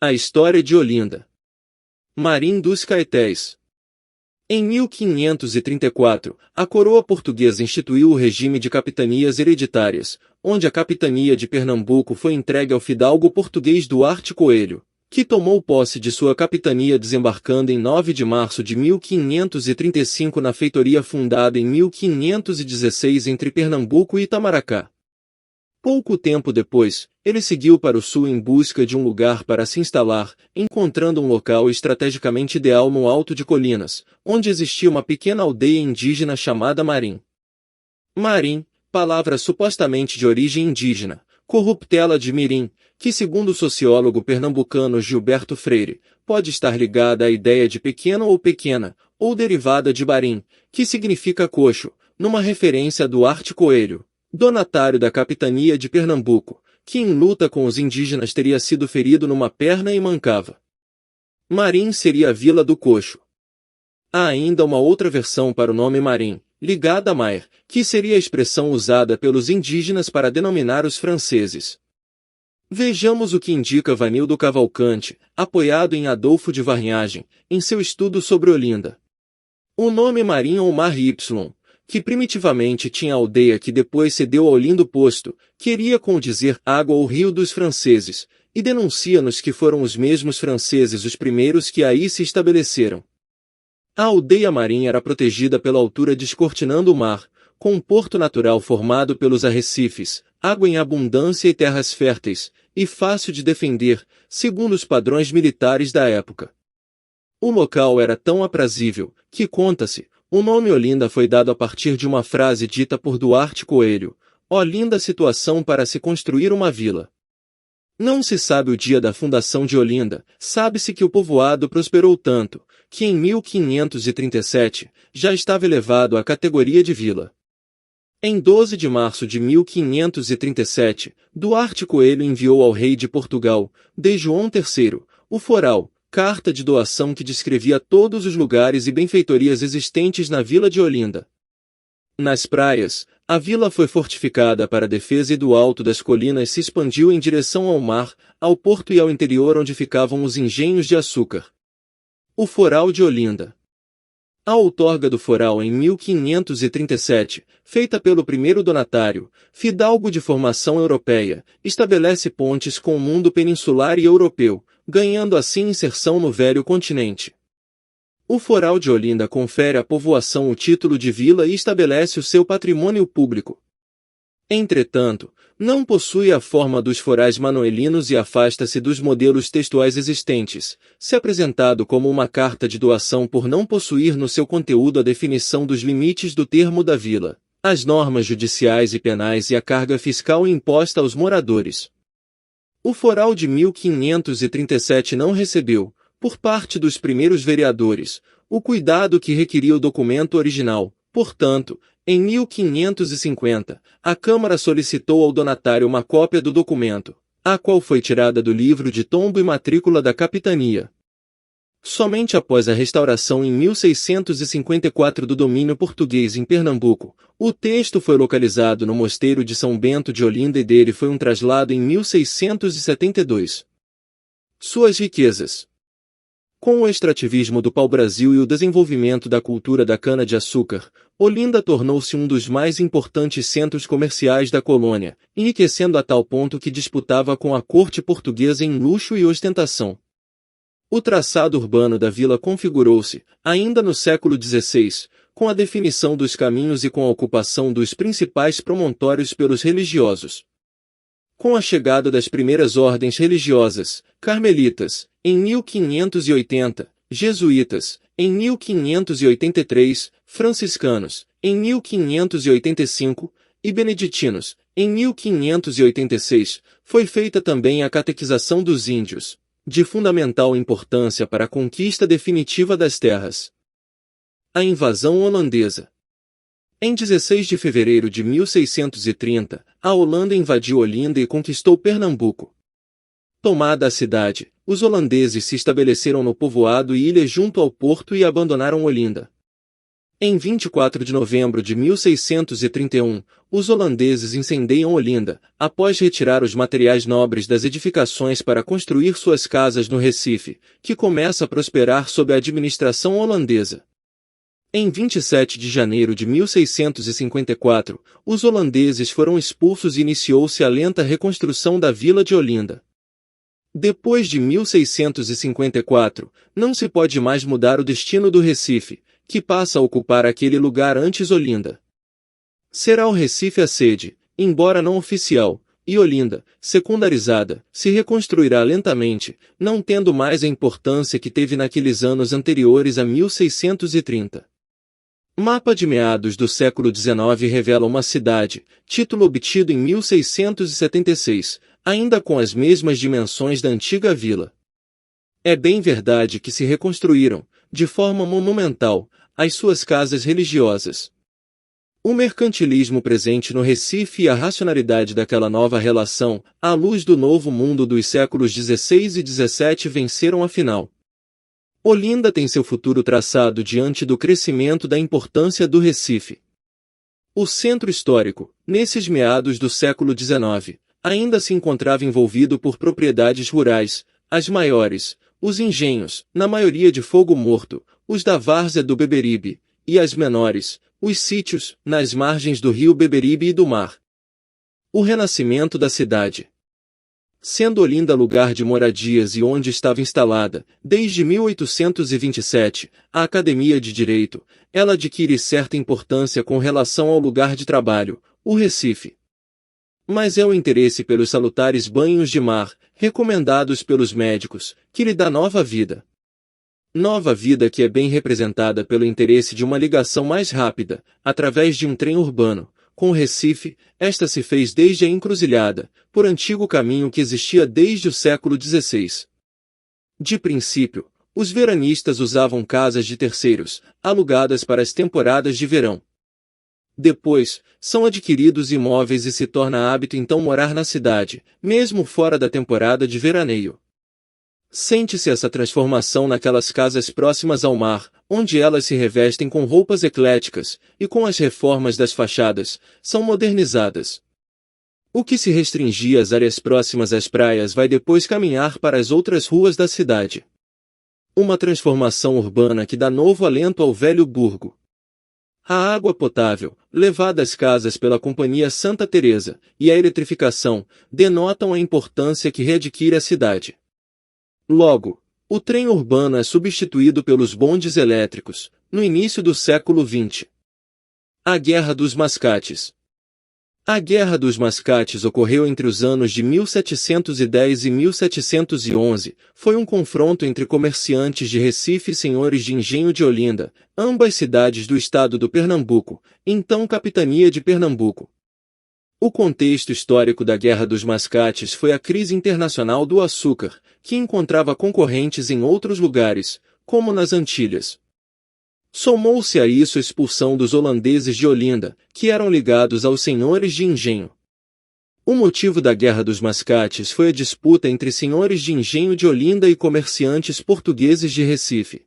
A história de Olinda. Marim dos Caetés. Em 1534, a coroa portuguesa instituiu o regime de capitanias hereditárias, onde a capitania de Pernambuco foi entregue ao fidalgo português Duarte Coelho, que tomou posse de sua capitania desembarcando em 9 de março de 1535 na feitoria fundada em 1516 entre Pernambuco e Itamaracá. Pouco tempo depois, ele seguiu para o sul em busca de um lugar para se instalar, encontrando um local estrategicamente ideal no alto de colinas, onde existia uma pequena aldeia indígena chamada Marim. Marim, palavra supostamente de origem indígena, corruptela de mirim, que segundo o sociólogo pernambucano Gilberto Freire, pode estar ligada à ideia de pequeno ou pequena, ou derivada de barim, que significa coxo, numa referência a Duarte Coelho, donatário da capitania de Pernambuco, que em luta com os indígenas teria sido ferido numa perna e mancava. Marim seria a Vila do Coxo. Há ainda uma outra versão para o nome Marim, ligada a Maer, que seria a expressão usada pelos indígenas para denominar os franceses. Vejamos o que indica Vanildo Cavalcante, apoiado em Adolfo de Varnhagen, em seu estudo sobre Olinda. O nome Marim ou Mar Y, que primitivamente tinha aldeia que depois cedeu ao Lindo Posto, queria condizer água ou rio dos franceses, e denuncia-nos que foram os mesmos franceses os primeiros que aí se estabeleceram. A aldeia Marim era protegida pela altura descortinando o mar, com um porto natural formado pelos arrecifes, água em abundância e terras férteis, e fácil de defender, segundo os padrões militares da época. O local era tão aprazível, que conta-se, o nome Olinda foi dado a partir de uma frase dita por Duarte Coelho: "Ó linda situação para se construir uma vila." Não se sabe o dia da fundação de Olinda, sabe-se que o povoado prosperou tanto, que em 1537, já estava elevado à categoria de vila. Em 12 de março de 1537, Duarte Coelho enviou ao rei de Portugal, Dom João III, o foral, carta de doação que descrevia todos os lugares e benfeitorias existentes na vila de Olinda. Nas praias, a vila foi fortificada para a defesa e do alto das colinas se expandiu em direção ao mar, ao porto e ao interior onde ficavam os engenhos de açúcar. O Foral de Olinda. A outorga do foral em 1537, feita pelo primeiro donatário, fidalgo de formação europeia, estabelece pontes com o mundo peninsular e europeu, ganhando assim inserção no velho continente. O Foral de Olinda confere à povoação o título de vila e estabelece o seu patrimônio público. Entretanto, não possui a forma dos forais manuelinos e afasta-se dos modelos textuais existentes, se apresentado como uma carta de doação por não possuir no seu conteúdo a definição dos limites do termo da vila, as normas judiciais e penais e a carga fiscal imposta aos moradores. O Foral de 1537 não recebeu, por parte dos primeiros vereadores, o cuidado que requeria o documento original. Portanto, em 1550, a Câmara solicitou ao donatário uma cópia do documento, a qual foi tirada do livro de tombo e matrícula da capitania. Somente após a restauração em 1654 do domínio português em Pernambuco, o texto foi localizado no mosteiro de São Bento de Olinda e dele foi um traslado em 1672. Suas riquezas. Com o extrativismo do pau-brasil e o desenvolvimento da cultura da cana-de-açúcar, Olinda tornou-se um dos mais importantes centros comerciais da colônia, enriquecendo a tal ponto que disputava com a corte portuguesa em luxo e ostentação. O traçado urbano da vila configurou-se, ainda no século XVI, com a definição dos caminhos e com a ocupação dos principais promontórios pelos religiosos. Com a chegada das primeiras ordens religiosas, carmelitas, em 1580, jesuítas, em 1583, franciscanos, em 1585, e beneditinos, em 1586, foi feita também a catequização dos índios, de fundamental importância para a conquista definitiva das terras. A invasão holandesa. Em 16 de fevereiro de 1630, a Holanda invadiu Olinda e conquistou Pernambuco. Tomada a cidade, os holandeses se estabeleceram no povoado e ilha junto ao porto e abandonaram Olinda. Em 24 de novembro de 1631, os holandeses incendiam Olinda, após retirar os materiais nobres das edificações para construir suas casas no Recife, que começa a prosperar sob a administração holandesa. Em 27 de janeiro de 1654, os holandeses foram expulsos e iniciou-se a lenta reconstrução da vila de Olinda. Depois de 1654, não se pode mais mudar o destino do Recife, que passa a ocupar aquele lugar antes Olinda. Será o Recife a sede, embora não oficial, e Olinda, secundarizada, se reconstruirá lentamente, não tendo mais a importância que teve naqueles anos anteriores a 1630. Mapa de meados do século XIX revela uma cidade, título obtido em 1676, ainda com as mesmas dimensões da antiga vila. É bem verdade que se reconstruíram, de forma monumental, as suas casas religiosas. O mercantilismo presente no Recife e a racionalidade daquela nova relação, à luz do novo mundo dos séculos XVI e XVII venceram a final. Olinda tem seu futuro traçado diante do crescimento da importância do Recife. O centro histórico, nesses meados do século XIX, ainda se encontrava envolvido por propriedades rurais, as maiores, os engenhos, na maioria de fogo morto, os da várzea do Beberibe, e as menores, os sítios, nas margens do rio Beberibe e do mar. O renascimento da cidade. Sendo Olinda lugar de moradias e onde estava instalada, desde 1827, a Academia de Direito, ela adquire certa importância com relação ao lugar de trabalho, o Recife. Mas é o interesse pelos salutares banhos de mar, recomendados pelos médicos, que lhe dá nova vida. Nova vida que é bem representada pelo interesse de uma ligação mais rápida, através de um trem urbano. Com o Recife, esta se fez desde a Encruzilhada, por antigo caminho que existia desde o século XVI. De princípio, os veranistas usavam casas de terceiros, alugadas para as temporadas de verão. Depois, são adquiridos imóveis e se torna hábito então morar na cidade, mesmo fora da temporada de veraneio. Sente-se essa transformação naquelas casas próximas ao mar, onde elas se revestem com roupas ecléticas, e com as reformas das fachadas, são modernizadas. O que se restringia às áreas próximas às praias vai depois caminhar para as outras ruas da cidade. Uma transformação urbana que dá novo alento ao velho burgo. A água potável, levada às casas pela Companhia Santa Teresa, e a eletrificação, denotam a importância que readquire a cidade. Logo, o trem urbano é substituído pelos bondes elétricos, no início do século XX. A Guerra dos Mascates. A Guerra dos Mascates ocorreu entre os anos de 1710 e 1711, foi um confronto entre comerciantes de Recife e senhores de engenho de Olinda, ambas cidades do estado do Pernambuco, então capitania de Pernambuco. O contexto histórico da Guerra dos Mascates foi a crise internacional do açúcar, que encontrava concorrentes em outros lugares, como nas Antilhas. Somou-se a isso a expulsão dos holandeses de Olinda, que eram ligados aos senhores de engenho. O motivo da Guerra dos Mascates foi a disputa entre senhores de engenho de Olinda e comerciantes portugueses de Recife.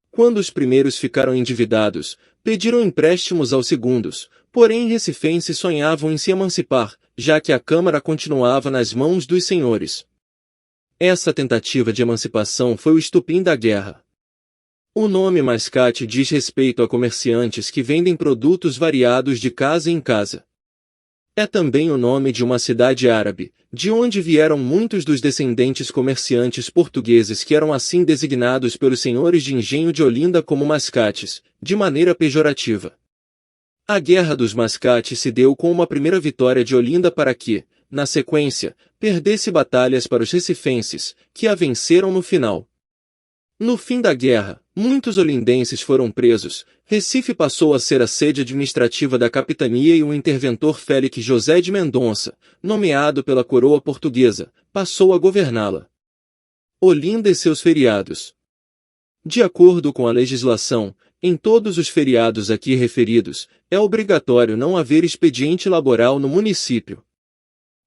Quando os primeiros ficaram endividados, pediram empréstimos aos segundos, porém recifenses sonhavam em se emancipar, já que a Câmara continuava nas mãos dos senhores. Essa tentativa de emancipação foi o estupim da guerra. O nome mascate diz respeito a comerciantes que vendem produtos variados de casa em casa. É também o nome de uma cidade árabe, de onde vieram muitos dos descendentes comerciantes portugueses que eram assim designados pelos senhores de engenho de Olinda como mascates, de maneira pejorativa. A Guerra dos Mascates se deu com uma primeira vitória de Olinda para que, na sequência, perdesse batalhas para os recifenses, que a venceram no final. No fim da guerra, muitos olindenses foram presos, Recife passou a ser a sede administrativa da capitania e o interventor Félix José de Mendonça, nomeado pela coroa portuguesa, passou a governá-la. Olinda e seus feriados. De acordo com a legislação, em todos os feriados aqui referidos, é obrigatório não haver expediente laboral no município.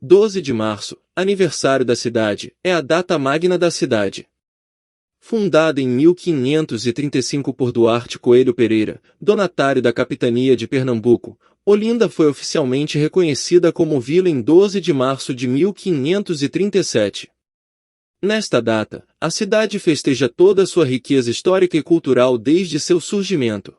12 de março, aniversário da cidade, é a data magna da cidade. Fundada em 1535 por Duarte Coelho Pereira, donatário da capitania de Pernambuco, Olinda foi oficialmente reconhecida como vila em 12 de março de 1537. Nesta data, a cidade festeja toda a sua riqueza histórica e cultural desde seu surgimento.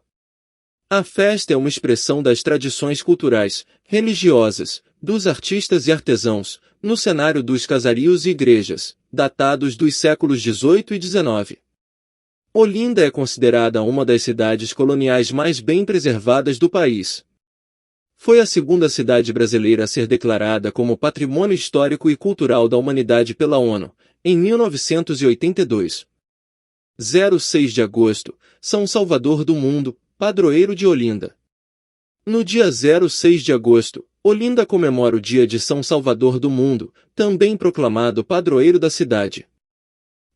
A festa é uma expressão das tradições culturais, religiosas, dos artistas e artesãos, no cenário dos casarios e igrejas, datados dos séculos XVIII e XIX. Olinda é considerada uma das cidades coloniais mais bem preservadas do país. Foi a segunda cidade brasileira a ser declarada como Patrimônio Histórico e Cultural da Humanidade pela ONU, em 1982. 6 de agosto, São Salvador do Mundo, padroeiro de Olinda. No dia 6 de agosto, Olinda comemora o Dia de São Salvador do Mundo, também proclamado padroeiro da cidade.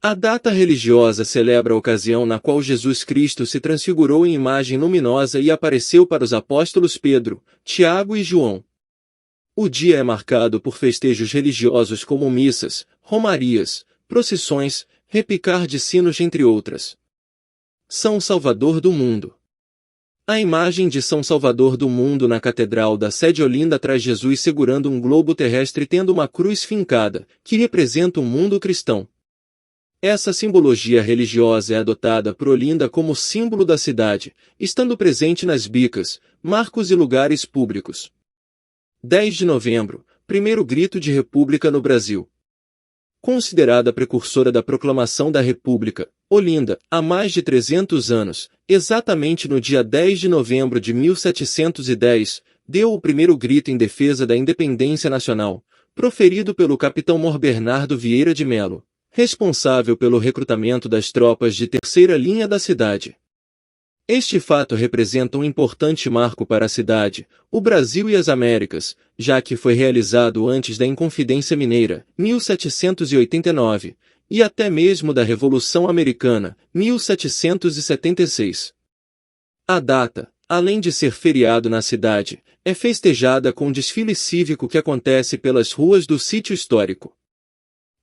A data religiosa celebra a ocasião na qual Jesus Cristo se transfigurou em imagem luminosa e apareceu para os apóstolos Pedro, Tiago e João. O dia é marcado por festejos religiosos como missas, romarias, procissões, repicar de sinos entre outras. São Salvador do Mundo. A imagem de São Salvador do Mundo na Catedral da Sé de Olinda traz Jesus segurando um globo terrestre tendo uma cruz fincada, que representa o mundo cristão. Essa simbologia religiosa é adotada por Olinda como símbolo da cidade, estando presente nas bicas, marcos e lugares públicos. 10 de novembro, primeiro grito de República no Brasil. Considerada precursora da proclamação da República, Olinda, há mais de 300 anos, exatamente no dia 10 de novembro de 1710, deu o primeiro grito em defesa da independência nacional, proferido pelo capitão Mor Bernardo Vieira de Melo, responsável pelo recrutamento das tropas de terceira linha da cidade. Este fato representa um importante marco para a cidade, o Brasil e as Américas, já que foi realizado antes da Inconfidência Mineira, 1789, e até mesmo da Revolução Americana, 1776. A data, além de ser feriado na cidade, é festejada com desfile cívico que acontece pelas ruas do sítio histórico.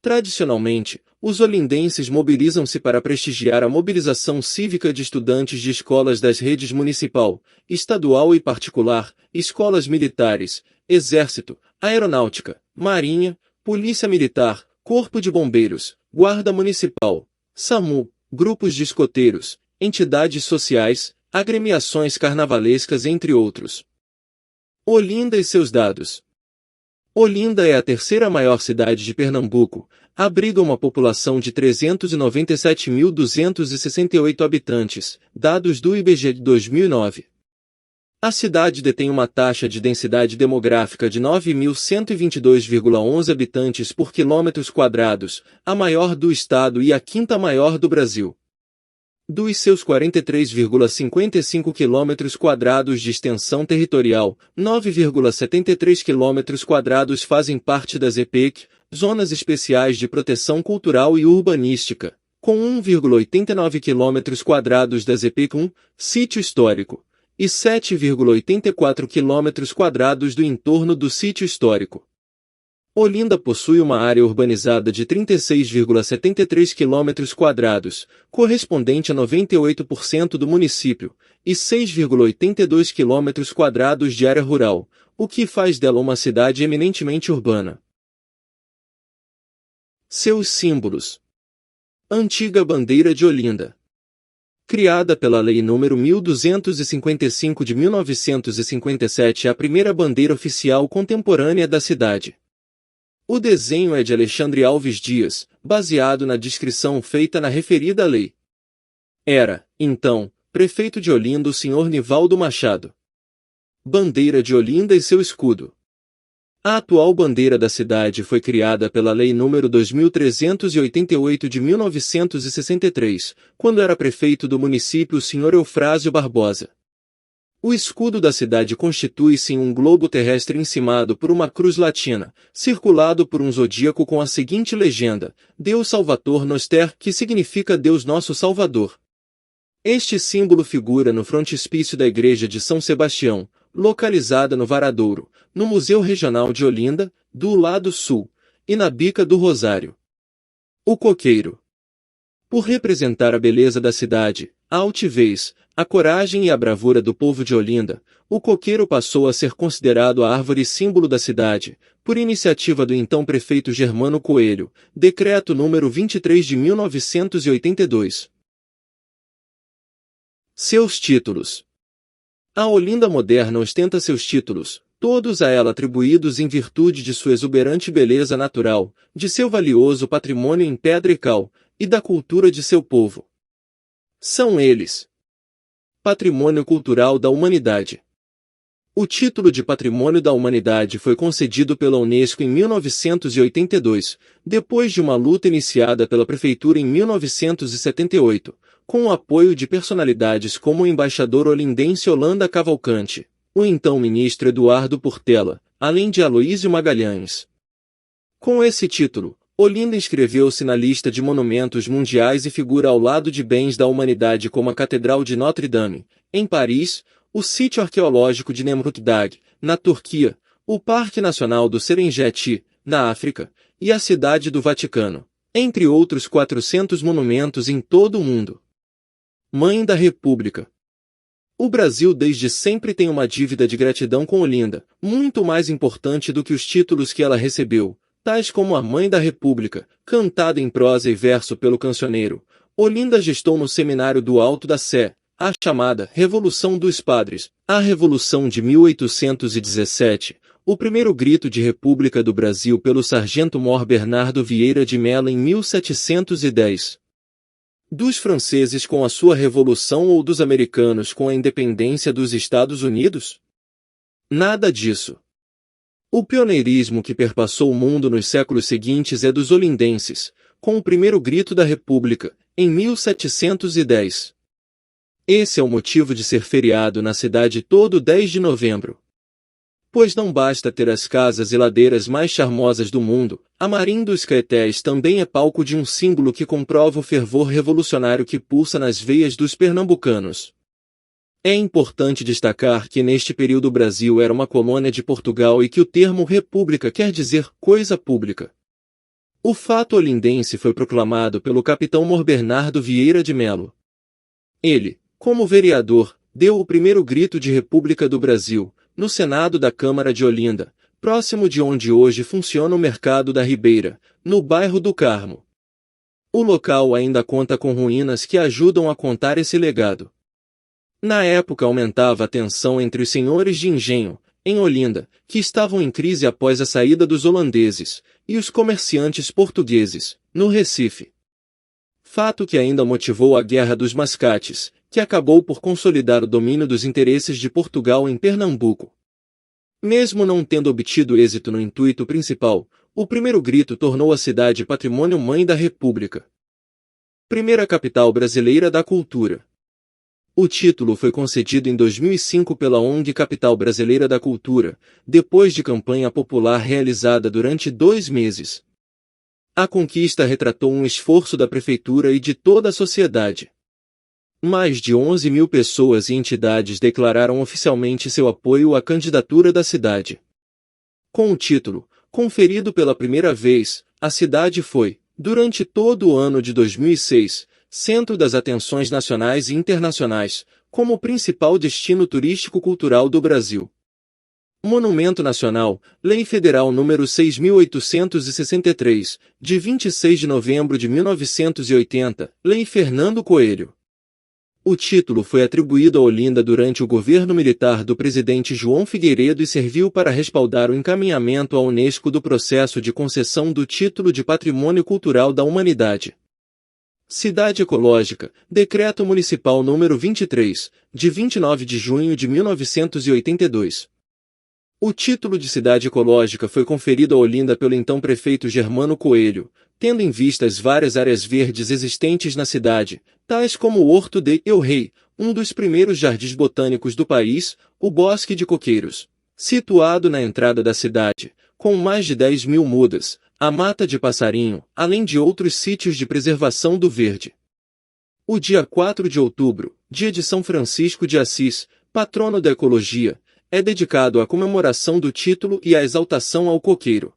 Tradicionalmente, os olindenses mobilizam-se para prestigiar a mobilização cívica de estudantes de escolas das redes municipal, estadual e particular, escolas militares, exército, aeronáutica, marinha, polícia militar, corpo de bombeiros, guarda municipal, SAMU, grupos de escoteiros, entidades sociais, agremiações carnavalescas entre outros. Olinda e seus dados. Olinda é a terceira maior cidade de Pernambuco, abriga uma população de 397.268 habitantes, dados do IBGE de 2009. A cidade detém uma taxa de densidade demográfica de 9.122,11 habitantes por quilômetros quadrados, a maior do estado e a quinta maior do Brasil. Dos seus 43,55 km² de extensão territorial, 9,73 km² fazem parte das EPEC, Zonas Especiais de Proteção Cultural e Urbanística, com 1,89 km² das EPEC-1, Sítio Histórico, e 7,84 km² do entorno do Sítio Histórico. Olinda possui uma área urbanizada de 36,73 km², correspondente a 98% do município, e 6,82 km² de área rural, o que faz dela uma cidade eminentemente urbana. Seus símbolos. Antiga bandeira de Olinda. Criada pela Lei nº 1255 de 1957, é a primeira bandeira oficial contemporânea da cidade. O desenho é de Alexandre Alves Dias, baseado na descrição feita na referida lei. Era, então, prefeito de Olinda o Sr. Nivaldo Machado. Bandeira de Olinda e seu escudo. A atual bandeira da cidade foi criada pela Lei nº 2388 de 1963, quando era prefeito do município o Sr. Eufrásio Barbosa. O escudo da cidade constitui-se em um globo terrestre encimado por uma cruz latina, circulado por um zodíaco com a seguinte legenda: Deus Salvator Noster, que significa Deus Nosso Salvador. Este símbolo figura no frontispício da Igreja de São Sebastião, localizada no Varadouro, no Museu Regional de Olinda, do lado sul, e na Bica do Rosário. O coqueiro. Por representar a beleza da cidade, a altivez, a coragem e a bravura do povo de Olinda, o coqueiro passou a ser considerado a árvore símbolo da cidade, por iniciativa do então prefeito Germano Coelho, Decreto número 23 de 1982. Seus títulos. A Olinda moderna ostenta seus títulos, todos a ela atribuídos em virtude de sua exuberante beleza natural, de seu valioso patrimônio em pedra e cal, e da cultura de seu povo. São eles: Patrimônio Cultural da Humanidade. O título de Patrimônio da Humanidade foi concedido pela Unesco em 1982, depois de uma luta iniciada pela Prefeitura em 1978, com o apoio de personalidades como o embaixador olindense Holanda Cavalcante, o então ministro Eduardo Portela, além de Aloísio Magalhães. Com esse título, Olinda inscreveu-se na lista de monumentos mundiais e figura ao lado de bens da humanidade como a Catedral de Notre-Dame, em Paris, o sítio arqueológico de Nemrutdag, na Turquia, o Parque Nacional do Serengeti, na África, e a Cidade do Vaticano, entre outros 400 monumentos em todo o mundo. Mãe da República. O Brasil desde sempre tem uma dívida de gratidão com Olinda, muito mais importante do que os títulos que ela recebeu, tais como a Mãe da República, cantada em prosa e verso pelo cancioneiro. Olinda gestou no Seminário do Alto da Sé, a chamada Revolução dos Padres, a Revolução de 1817, o primeiro grito de República do Brasil pelo sargento-mor Bernardo Vieira de Mello em 1710. Dos franceses com a sua Revolução ou dos americanos com a independência dos Estados Unidos? Nada disso. O pioneirismo que perpassou o mundo nos séculos seguintes é dos olindenses, com o primeiro grito da República, em 1710. Esse é o motivo de ser feriado na cidade todo 10 de novembro. Pois não basta ter as casas e ladeiras mais charmosas do mundo, a Marim dos Caetés também é palco de um símbolo que comprova o fervor revolucionário que pulsa nas veias dos pernambucanos. É importante destacar que neste período o Brasil era uma colônia de Portugal e que o termo república quer dizer coisa pública. O fato olindense foi proclamado pelo capitão Mor Bernardo Vieira de Mello. Ele, como vereador, deu o primeiro grito de República do Brasil, no Senado da Câmara de Olinda, próximo de onde hoje funciona o Mercado da Ribeira, no bairro do Carmo. O local ainda conta com ruínas que ajudam a contar esse legado. Na época aumentava a tensão entre os senhores de engenho, em Olinda, que estavam em crise após a saída dos holandeses, e os comerciantes portugueses, no Recife. Fato que ainda motivou a Guerra dos Mascates, que acabou por consolidar o domínio dos interesses de Portugal em Pernambuco. Mesmo não tendo obtido êxito no intuito principal, o primeiro grito tornou a cidade patrimônio Mãe da República. Primeira capital brasileira da cultura. O título foi concedido em 2005 pela ONG Capital Brasileira da Cultura, depois de campanha popular realizada durante 2 meses. A conquista retratou um esforço da prefeitura e de toda a sociedade. Mais de 11 mil pessoas e entidades declararam oficialmente seu apoio à candidatura da cidade. Com o título, conferido pela primeira vez, a cidade foi, durante todo o ano de 2006, centro das atenções nacionais e internacionais, como o principal destino turístico-cultural do Brasil. Monumento Nacional, Lei Federal nº 6.863, de 26 de novembro de 1980, Lei Fernando Coelho. O título foi atribuído a Olinda durante o governo militar do presidente João Figueiredo e serviu para respaldar o encaminhamento à Unesco do processo de concessão do título de Patrimônio Cultural da Humanidade. Cidade Ecológica, Decreto Municipal número 23, de 29 de junho de 1982. O título de cidade ecológica foi conferido a Olinda pelo então prefeito Germano Coelho, tendo em vista as várias áreas verdes existentes na cidade, tais como o Horto de El Rei, um dos primeiros jardins botânicos do país, o Bosque de Coqueiros, situado na entrada da cidade, com mais de 10 mil mudas, a Mata de Passarinho, além de outros sítios de preservação do verde. O dia 4 de outubro, dia de São Francisco de Assis, patrono da ecologia, é dedicado à comemoração do título e à exaltação ao coqueiro.